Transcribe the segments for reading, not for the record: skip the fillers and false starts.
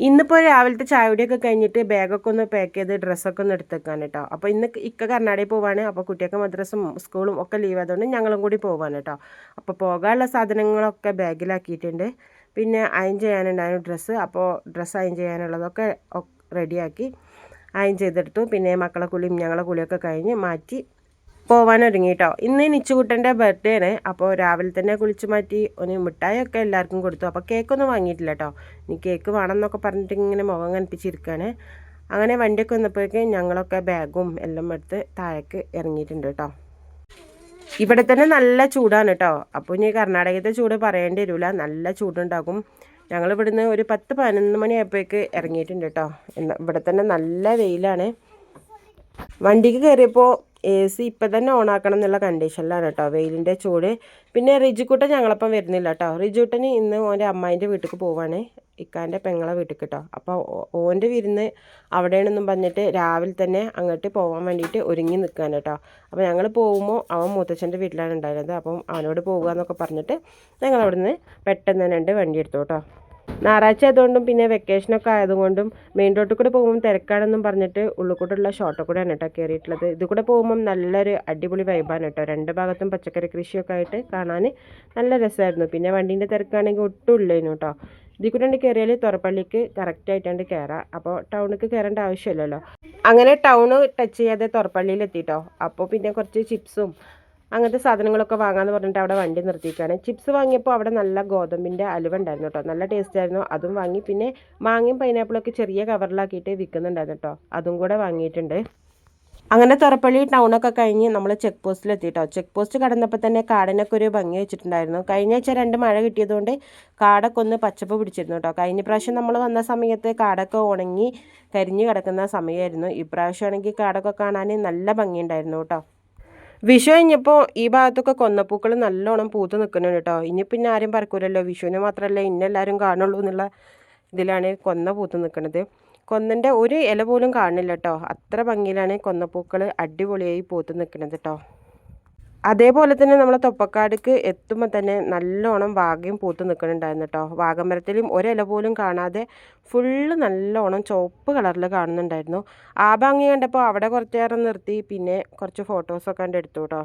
ഇന്നിപ്പോൾ രാവിലത്തെ ചായയുടെയൊക്കെ കഴിഞ്ഞിട്ട് ബാഗൊക്കെ ഒന്ന് പാക്ക് ചെയ്ത് ഡ്രസ്സൊക്കെ ഒന്ന് എടുത്തേക്കാൻ കേട്ടോ. അപ്പോൾ ഇന്ന് ഇക്ക കർണാടകയിൽ പോവാണ്. അപ്പോൾ കുട്ടിയൊക്കെ മദ്രസും സ്കൂളും ഒക്കെ ലീവ് ആയതുകൊണ്ട് ഞങ്ങളും കൂടി പോവാണ് കേട്ടോ. അപ്പോൾ പോകാനുള്ള സാധനങ്ങളൊക്കെ ബാഗിലാക്കിയിട്ടുണ്ട്. പിന്നെ അയൺ ചെയ്യാനുണ്ടായിരുന്നു ഡ്രസ്സ്. അപ്പോൾ ഡ്രസ്സ് അയൺ ചെയ്യാനുള്ളതൊക്കെ റെഡിയാക്കി അയൺ ചെയ്തെടുത്തു. പിന്നെ മക്കളെ കുളിയും ഞങ്ങളെ കുളിയൊക്കെ കഴിഞ്ഞ് മാറ്റി പോവാനൊരുങ്ങി കേട്ടോ. ഇന്ന് നിച്ചുകുട്ടൻ്റെ ബർത്ത്ഡേ ആണ്. അപ്പോൾ രാവിലെ തന്നെ കുളിച്ച് മാറ്റി ഒന്ന് മിഠായിയൊക്കെ എല്ലാവർക്കും കൊടുത്തു. അപ്പോൾ കേക്കൊന്നും വാങ്ങിയിട്ടില്ല കേട്ടോ. ഇനി കേക്ക് വേണമെന്നൊക്കെ പറഞ്ഞിട്ട് ഇങ്ങനെ മുഖം കനിപ്പിച്ചിരിക്കുകയാണ്. അങ്ങനെ വണ്ടിയൊക്കെ വന്നപ്പോഴേക്കും ഞങ്ങളൊക്കെ ബാഗും എല്ലാം എടുത്ത് താഴേക്ക് ഇറങ്ങിയിട്ടുണ്ട് കേട്ടോ. ഇവിടെ തന്നെ നല്ല ചൂടാണ് കേട്ടോ. അപ്പോൾ ഇനി കർണാടകത്തെ ചൂട് പറയേണ്ടി വരില്ല, നല്ല ചൂടുണ്ടാകും. ഞങ്ങൾ ഇവിടുന്ന് ഒരു 10-11 മണിയായപ്പോഴേക്ക് ഇറങ്ങിയിട്ടുണ്ട് കേട്ടോ. ഇവിടെ തന്നെ നല്ല വെയിലാണ്. വണ്ടിക്ക് കയറിയപ്പോൾ AC ഇപ്പം തന്നെ ഓണാക്കണം എന്നുള്ള കണ്ടീഷനിലാണ് കേട്ടോ, വെയിലിൻ്റെ ചൂട്. പിന്നെ റിജുക്കുട്ടൻ ഞങ്ങളപ്പം വരുന്നില്ല കേട്ടോ. റിജുട്ടന് ഇന്ന് ഓൻ്റെ അമ്മായിൻ്റെ വീട്ടിലേക്ക് പോവാണ്, ഇക്കാൻ്റെ പെങ്ങളെ വീട്ടിൽ കേട്ടോ. അപ്പോൾ ഓൻ്റെ വിരുന്ന് അവിടെയാണെന്നും പറഞ്ഞിട്ട് രാവിലെ തന്നെ അങ്ങോട്ട് പോകാൻ വേണ്ടിയിട്ട് ഒരുങ്ങി നിൽക്കുകയാണ് കേട്ടോ. അപ്പോൾ ഞങ്ങൾ പോകുമ്പോൾ അവൻ മൂത്തച്ഛൻ്റെ വീട്ടിലാണ് ഉണ്ടായിരുന്നത്. അപ്പം അവനോട് പോകുക എന്നൊക്കെ പറഞ്ഞിട്ട് ഞങ്ങൾ അവിടെ നിന്ന് പെട്ടെന്ന് തന്നെ വണ്ടി എടുത്തു കേട്ടോ. ഞായറാഴ്ച ആയതുകൊണ്ടും പിന്നെ വെക്കേഷനൊക്കെ ആയതുകൊണ്ടും മെയിൻ റോഡിൽ കൂടെ പോകുമ്പോൾ തിരക്കാണെന്നും പറഞ്ഞിട്ട് ഉള്ളിൽ കൂടെയുള്ള ഷോട്ടിൽ കൂടെയാണ് കേട്ടോ കയറിയിട്ടുള്ളത്. ഇത് കൂടെ പോകുമ്പം നല്ലൊരു അടിപൊളി വൈബാണ് കേട്ടോ. രണ്ട് ഭാഗത്തും പച്ചക്കറി കൃഷിയൊക്കെ ആയിട്ട് കാണാൻ നല്ല രസമായിരുന്നു. പിന്നെ വണ്ടീൻ്റെ തിരക്കാണെങ്കിൽ ഒട്ടും ഇല്ലേനു കേട്ടോ. ഇതിൽ കൂടെ കയറിയാൽ തുറപ്പള്ളിക്ക് കറക്റ്റായിട്ടാണ്ട് കയറാം. അപ്പോൾ ടൗണിലേക്ക് കയറേണ്ട ആവശ്യമില്ലല്ലോ. അങ്ങനെ ടൗണ് ടച്ച് ചെയ്യാതെ തുറപ്പള്ളിയിൽ എത്തിയിട്ടോ. അപ്പോൾ പിന്നെ കുറച്ച് ചിപ്സും അങ്ങനത്തെ സാധനങ്ങളൊക്കെ വാങ്ങാമെന്ന് പറഞ്ഞിട്ട് അവിടെ വണ്ടി നിർത്തിയിട്ടാണ്. ചിപ്സ് വാങ്ങിയപ്പോൾ അവിടെ നല്ല ഗോതമ്പിൻ്റെ അലുവ ഉണ്ടായിരുന്നു കേട്ടോ, നല്ല ടേസ്റ്റ് ആയിരുന്നു. അതും വാങ്ങി. പിന്നെ മാങ്ങയും പൈനാപ്പിളൊക്കെ ചെറിയ കവറിലാക്കിയിട്ട് വിൽക്കുന്നുണ്ടായിരുന്നു കേട്ടോ, അതും കൂടെ വാങ്ങിയിട്ടുണ്ട്. അങ്ങനെ തുറപ്പള്ളി ടൗണൊക്കെ കഴിഞ്ഞ് നമ്മൾ ചെക്ക് പോസ്റ്റിലെത്തി കേട്ടോ. ചെക്ക് പോസ്റ്റ് കടന്നപ്പോൾ തന്നെ കാടിനൊക്കെ ഒരു ഭംഗി വെച്ചിട്ടുണ്ടായിരുന്നു. കഴിഞ്ഞ ആഴ്ച 2 മഴ കിട്ടിയതുകൊണ്ട് കാടൊക്കെ ഒന്ന് പച്ചപ്പ് പിടിച്ചിരുന്നു കേട്ടോ. കഴിഞ്ഞ പ്രാവശ്യം നമ്മൾ വന്ന സമയത്ത് കാടൊക്കെ ഉണങ്ങി കരിഞ്ഞു കിടക്കുന്ന സമയമായിരുന്നു. ഇപ്രാവശ്യമാണെങ്കിൽ കാടൊക്കെ കാണാൻ നല്ല ഭംഗിയുണ്ടായിരുന്നു കേട്ടോ. വിഷു കഴിഞ്ഞപ്പോൾ ഈ ഭാഗത്തൊക്കെ കൊന്നപ്പൂക്കൾ നല്ലോണം പൂത്ത് നിൽക്കുന്നുണ്ട് കേട്ടോ. ഇനി പിന്നെ ആരും പറക്കൂലല്ലോ, വിഷുവിന് മാത്രമല്ല ഇന്നെല്ലാവരും കാണുള്ളൂ എന്നുള്ള ഇതിലാണ് കൊന്ന പൂത്ത് നിൽക്കുന്നത്. കൊന്നൻ്റെ ഒരു ഇല പോലും കാണുന്നില്ല കേട്ടോ, അത്ര ഭംഗിയിലാണ് കൊന്നപ്പൂക്കൾ അടിപൊളിയായി പൂത്ത് നിൽക്കുന്നത് കേട്ടോ. അതേപോലെ തന്നെ നമ്മളെ തൊപ്പക്കാടിക്ക് എത്തുമ്പോൾ തന്നെ നല്ലോണം വാഗയും പൂത്ത് നിൽക്കുന്നുണ്ടായിരുന്നു കേട്ടോ. വാഗമരത്തിലും ഒരില പോലും കാണാതെ ഫുള്ള് നല്ലോണം ചുവപ്പ് കളറിൽ കാണുന്നുണ്ടായിരുന്നു. ആ ഭംഗി കണ്ടപ്പോൾ അവിടെ കുറച്ച് നേരം നിർത്തി പിന്നെ കുറച്ച് ഫോട്ടോസൊക്കെ കണ്ട് എടുത്തു കേട്ടോ.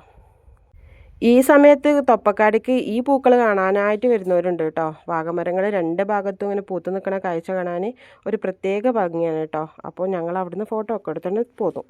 ഈ സമയത്ത് തൊപ്പക്കാടിക്ക് ഈ പൂക്കൾ കാണാനായിട്ട് വരുന്നവരുണ്ട് കേട്ടോ. വാഗമരങ്ങൾ 2 ഭാഗത്തും ഇങ്ങനെ പൂത്ത് നിൽക്കുന്ന കാഴ്ച കാണാൻ ഒരു പ്രത്യേക ഭംഗിയാണ് കേട്ടോ. അപ്പോൾ ഞങ്ങൾ അവിടുന്ന് ഫോട്ടോ ഒക്കെ എടുത്തുകൊണ്ട് പോന്നു.